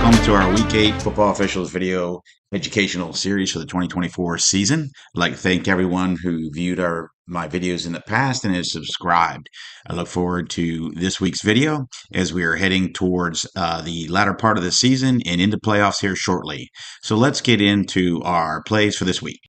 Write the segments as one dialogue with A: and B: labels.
A: welcome to our Week 8 Football Officials video educational series for the 2024 season. I'd like to thank everyone who viewed my videos in the past and has subscribed. I look forward to this week's video as we are heading towards the latter part of the season and into playoffs here shortly. So let's get into our plays for this week.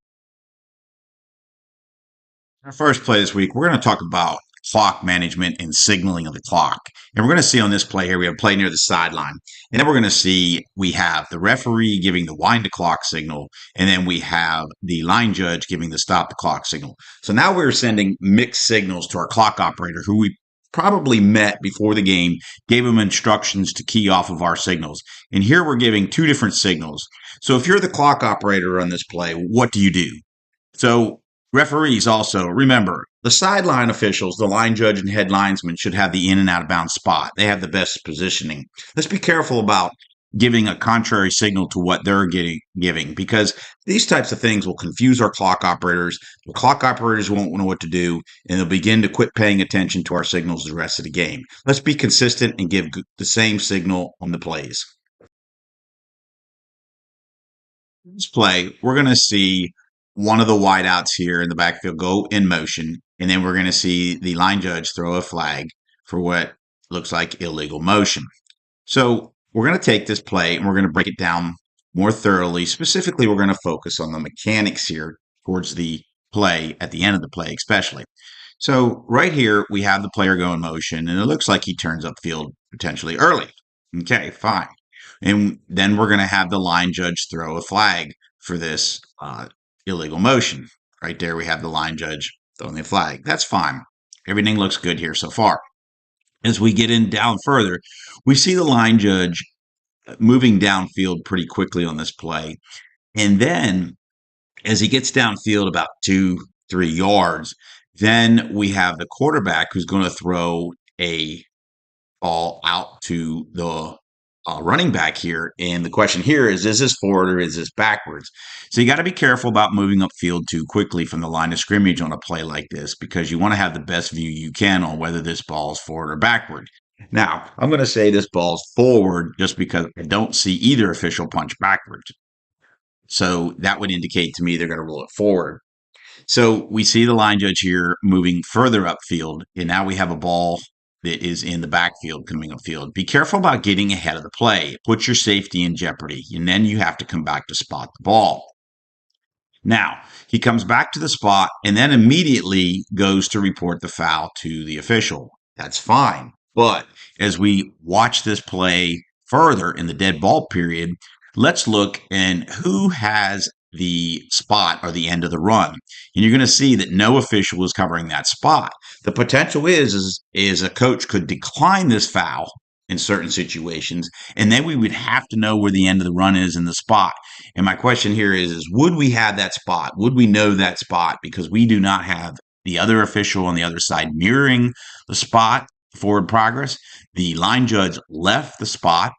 A: Our first play this week, we're going to talk about clock management and signaling of the clock. And we're going to see on this play here, we have a play near the sideline. And then we're going to see we have the referee giving the wind the clock signal, and then we have the line judge giving the stop the clock signal. So now we're sending mixed signals to our clock operator, who we probably met before the game, gave him instructions to key off of our signals. And here we're giving two different signals. So if you're the clock operator on this play, what do you do? So referees also, remember, the sideline officials, the line judge and head linesman should have the in and out of bounds spot. They have the best positioning. Let's be careful about giving a contrary signal to what they're giving, because these types of things will confuse our clock operators. The clock operators won't know what to do, and they'll begin to quit paying attention to our signals the rest of the game. Let's be consistent and give the same signal on the plays. In this play, we're going to see one of the wideouts here in the backfield go in motion, and then we're going to see the line judge throw a flag for what looks like illegal motion. So we're going to take this play and we're going to break it down more thoroughly. Specifically, we're going to focus on the mechanics here towards the play, at the end of the play especially. So right here, we have the player go in motion, and it looks like he turns upfield potentially early. Okay, fine. And then we're going to have the line judge throw a flag for this illegal motion. Right there, we have the line judge throwing the flag. That's fine. Everything looks good here so far. As we get in down further, we see the line judge moving downfield pretty quickly on this play. And then as he gets downfield about 2-3 yards, then we have the quarterback who's going to throw a ball out to the running back here. And the question here is this forward or is this backwards? So you got to be careful about moving upfield too quickly from the line of scrimmage on a play like this, because you want to have the best view you can on whether this ball is forward or backward. Now, I'm going to say this ball's forward just because I don't see either official punch backwards. So that would indicate to me they're going to rule it forward. So we see the line judge here moving further upfield, and now we have a ball that is in the backfield coming upfield. Be careful about getting ahead of the play. It puts your safety in jeopardy, and then you have to come back to spot the ball. Now, he comes back to the spot and then immediately goes to report the foul to the official. That's fine. But as we watch this play further in the dead ball period, let's look at who has the spot or the end of the run. And you're going to see that no official is covering that spot. The potential is a coach could decline this foul in certain situations, and then we would have to know where the end of the run is in the spot. And my question here is would we have that spot? Would we know that spot? Because we do not have the other official on the other side mirroring the spot forward progress. The line judge left the spot.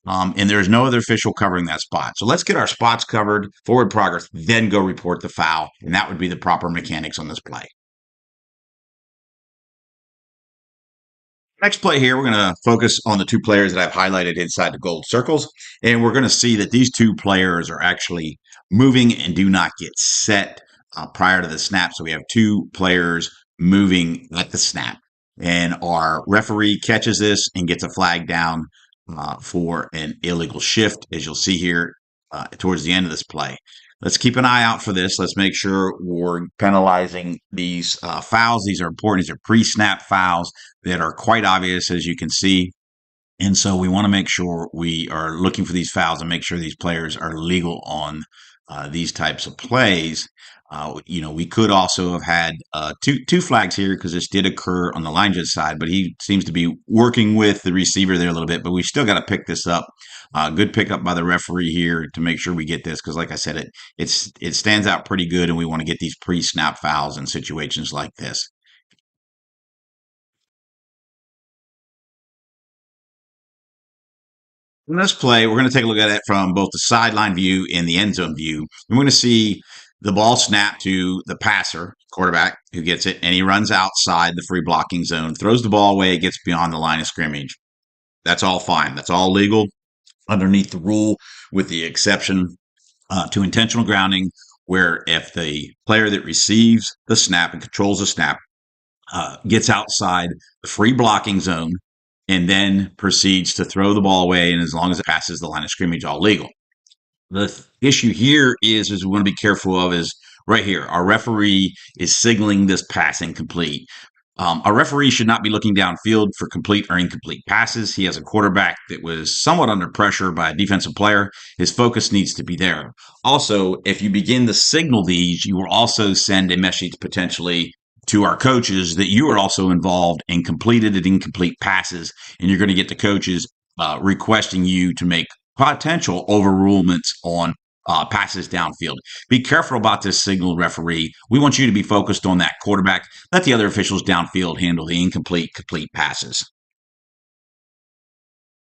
A: And there's no other official covering that spot. So let's get our spots covered, forward progress, then go report the foul. And that would be the proper mechanics on this play. Next play here, we're going to focus on the two players that I've highlighted inside the gold circles. And we're going to see that these two players are actually moving and do not get set prior to the snap. So we have two players moving at the snap. And our referee catches this and gets a flag down for an illegal shift, as you'll see here towards the end of this play. Let's keep an eye out for this. Let's make sure we're penalizing these fouls. These are important. These are pre-snap fouls that are quite obvious, as you can see. And so we want to make sure we are looking for these fouls and make sure these players are legal on these types of plays. We could also have had two flags here because this did occur on the line judge side, but he seems to be working with the receiver there a little bit, but we still got to pick this up. Good pickup by the referee here to make sure we get this, because like I said, it stands out pretty good, and we want to get these pre-snap fouls in situations like this. In this play, we're going to take a look at it from both the sideline view and the end zone view. We're going to see the ball snap to the passer, quarterback, who gets it, and he runs outside the free blocking zone, throws the ball away, it gets beyond the line of scrimmage. That's all fine. That's all legal. underneath the rule, with the exception to intentional grounding, where if the player that receives the snap and controls the snap gets outside the free blocking zone and then proceeds to throw the ball away, and as long as it passes the line of scrimmage, all legal. The issue here is we want to be careful of is right here. Our referee is signaling this pass incomplete. Our referee should not be looking downfield for complete or incomplete passes. He has a quarterback that was somewhat under pressure by a defensive player. His focus needs to be there. Also, if you begin to signal these, you will also send a message potentially to our coaches that you are also involved in completed and incomplete passes, and you're going to get the coaches requesting you to make potential overrulements on passes downfield. Be careful about this signal, referee. We want you to be focused on that quarterback. Let the other officials downfield handle the incomplete, complete passes.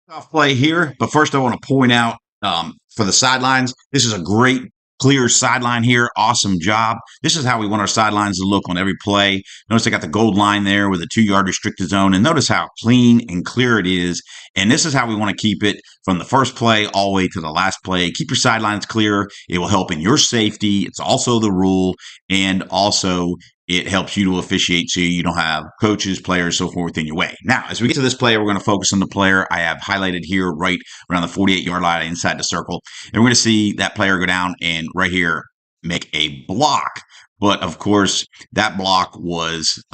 A: Off play here, but first I want to point out for the sidelines, this is a great clear sideline here. Awesome job. This is how we want our sidelines to look on every play. Notice I got the gold line there with a 2-yard restricted zone, and notice how clean and clear it is. And this is how we want to keep it from the first play all the way to the last play. Keep your sidelines clear. It will help in your safety. It's also the rule, and also it helps you to officiate so you don't have coaches, players, so forth in your way. Now, as we get to this player, we're going to focus on the player I have highlighted here right around the 48-yard line inside the circle. And we're going to see that player go down and right here make a block. But, of course, that block was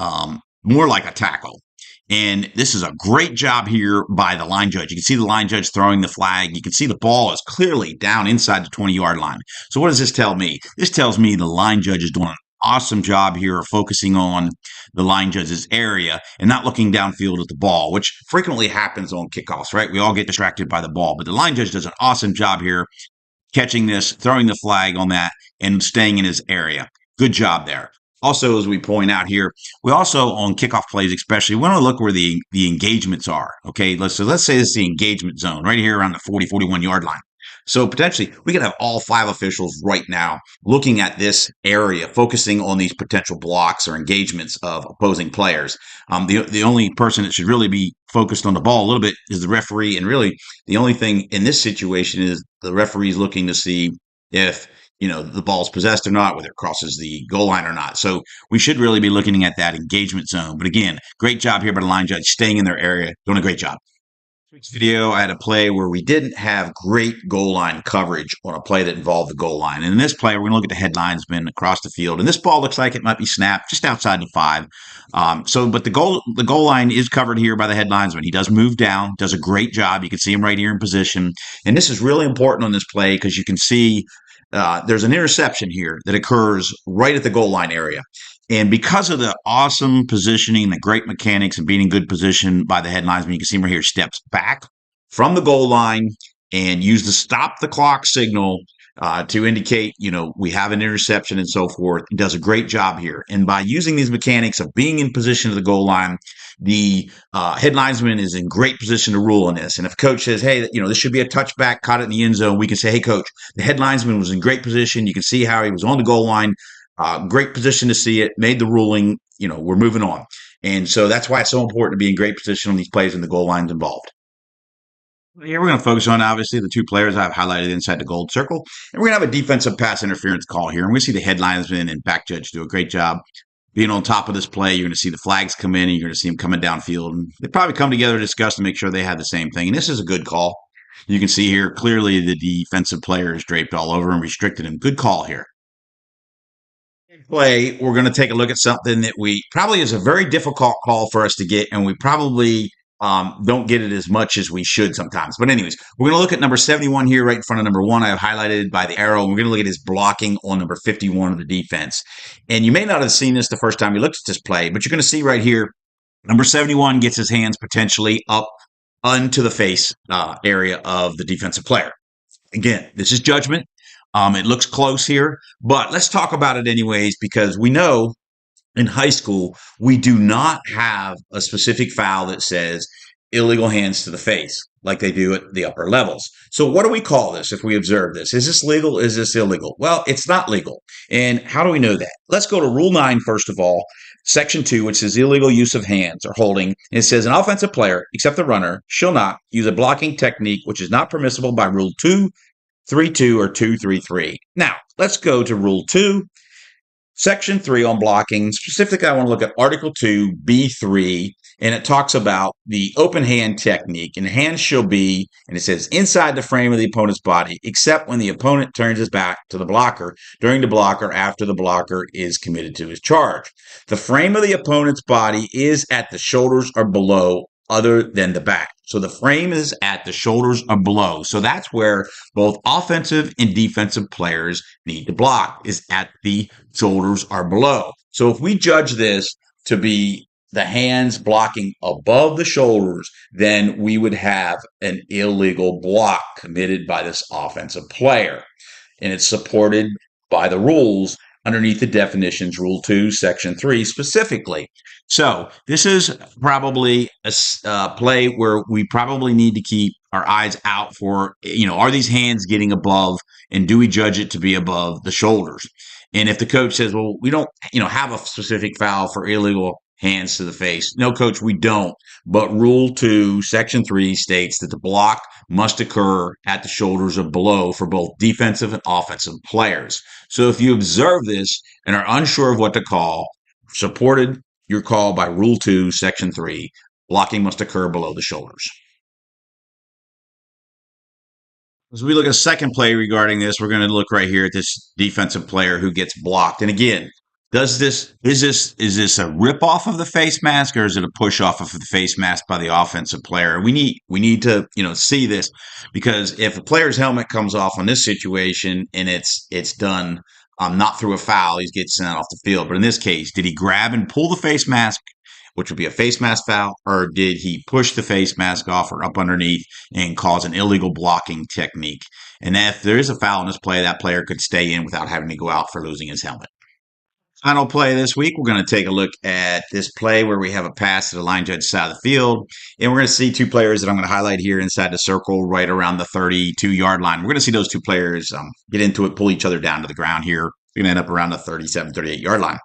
A: more like a tackle. And this is a great job here by the line judge. You can see the line judge throwing the flag. You can see the ball is clearly down inside the 20-yard line. So what does this tell me? This tells me the line judge is doing an awesome job here of focusing on the line judge's area and not looking downfield at the ball, which frequently happens on kickoffs, right? We all get distracted by the ball, but the line judge does an awesome job here catching this, throwing the flag on that, and staying in his area. Good job there. Also, as we point out here, we also on kickoff plays especially, we want to look where the engagements are. Okay, let's say this is the engagement zone right here around the 40, 41-yard line. So potentially, we could have all 5 officials right now looking at this area, focusing on these potential blocks or engagements of opposing players. The only person that should really be focused on the ball a little bit is the referee, and really the only thing in this situation is the referee's looking to see if the ball's possessed or not, whether it crosses the goal line or not. So we should really be looking at that engagement zone. But again, great job here by the line judge, staying in their area, doing a great job. Week's video, I had a play where we didn't have great goal line coverage on a play that involved the goal line. And in this play, we're going to look at the head linesman across the field. And this ball looks like it might be snapped just outside the 5. But the goal line is covered here by the head linesman. He does move down, does a great job. You can see him right here in position. And this is really important on this play because you can see there's an interception here that occurs right at the goal line area. And because of the awesome positioning, the great mechanics, and being in good position by the head linesman, you can see him right here, steps back from the goal line and use the stop the clock signal to indicate, we have an interception and so forth. He does a great job here. And by using these mechanics of being in position to the goal line, the head linesman is in great position to rule on this. And if coach says, hey, this should be a touchback, caught it in the end zone, we can say, hey, coach, the head linesman was in great position. You can see how he was on the goal line. Great position to see it, made the ruling, we're moving on. And so that's why it's so important to be in great position on these plays when the goal line's involved. Here we're going to focus on, obviously, the 2 players I've highlighted inside the gold circle. And we're going to have a defensive pass interference call here. And we see the head linesman and back judge do a great job being on top of this play. You're going to see the flags come in, and you're going to see them coming downfield. And they probably come together to discuss to make sure they have the same thing. And this is a good call. You can see here clearly the defensive player is draped all over and restricted him. Good call here. Play, we're going to take a look at something that we probably is a very difficult call for us to get, and we probably don't get it as much as we should sometimes. But anyways, we're going to look at number 71 here right in front of number 1. I have highlighted by the arrow. And we're going to look at his blocking on number 51 of the defense. And you may not have seen this the first time you looked at this play, but you're going to see right here, number 71 gets his hands potentially up onto the face area of the defensive player. Again, this is judgment. It looks close here, but let's talk about it anyways, because we know in high school, we do not have a specific foul that says illegal hands to the face like they do at the upper levels. So what do we call this if we observe this? Is this legal? Is this illegal? Well, it's not legal. And how do we know that? Let's go to Rule 9, first of all. Section 2, which says illegal use of hands or holding. And it says an offensive player, except the runner, shall not use a blocking technique which is not permissible by Rule 2.3.2 or 2.3.3. Now, let's go to Rule 2. Section 3 on blocking. Specifically, I want to look at Article 2, B3, and it talks about the open hand technique. And the hand shall be, and it says, inside the frame of the opponent's body, except when the opponent turns his back to the blocker, during the blocker, after the blocker is committed to his charge. The frame of the opponent's body is at the shoulders or below, other than the back. So the frame is at the shoulders or below. So that's where both offensive and defensive players need to block, is at the shoulders or below. So if we judge this to be the hands blocking above the shoulders, then we would have an illegal block committed by this offensive player. And it's supported by the rules underneath the definitions, Rule 2, Section 3 specifically. So this is probably a play where we probably need to keep our eyes out for, are these hands getting above, and do we judge it to be above the shoulders? And if the coach says, well, we don't, have a specific foul for illegal hands to the face. No, coach, we don't. But Rule 2, Section 3 states that the block must occur at the shoulders or below for both defensive and offensive players. So if you observe this and are unsure of what to call, supported your call by Rule 2, Section 3, blocking must occur below the shoulders. As we look at a second play regarding this, we're going to look right here at this defensive player who gets blocked. And again, is this a rip off of the face mask, or is it a push off of the face mask by the offensive player? We need to see this, because if a player's helmet comes off on this situation and it's done not through a foul, he gets sent off the field. But in this case, did he grab and pull the face mask, which would be a face mask foul, or did he push the face mask off or up underneath and cause an illegal blocking technique? And if there is a foul in this play, that player could stay in without having to go out for losing his helmet. Final play this week, we're going to take a look at this play where we have a pass to the line judge side of the field. And we're going to see two players that I'm going to highlight here inside the circle right around the 32-yard line. We're going to see those two players get into it, pull each other down to the ground here. We're going to end up around the 37, 38-yard line.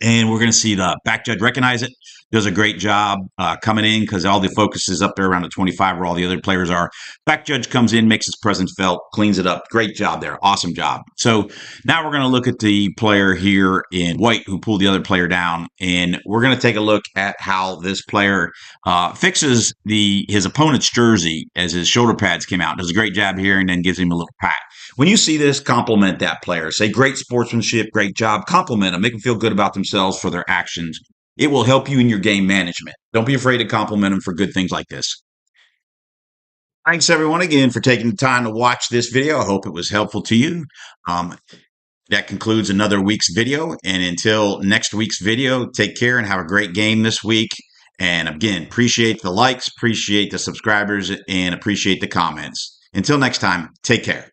A: And we're going to see the back judge recognize it. Does a great job coming in, because all the focus is up there around the 25 where all the other players are. Back judge comes in, makes his presence felt, cleans it up. Great job there. Awesome job. So now we're going to look at the player here in white who pulled the other player down. And we're going to take a look at how this player fixes his opponent's jersey as his shoulder pads came out. Does a great job here and then gives him a little pat. When you see this, compliment that player. Say, great sportsmanship, great job. Compliment them. Make them feel good about themselves for their actions. It will help you in your game management. Don't be afraid to compliment them for good things like this. Thanks, everyone, again, for taking the time to watch this video. I hope it was helpful to you. That concludes another week's video. And until next week's video, take care and have a great game this week. And again, appreciate the likes, appreciate the subscribers, and appreciate the comments. Until next time, take care.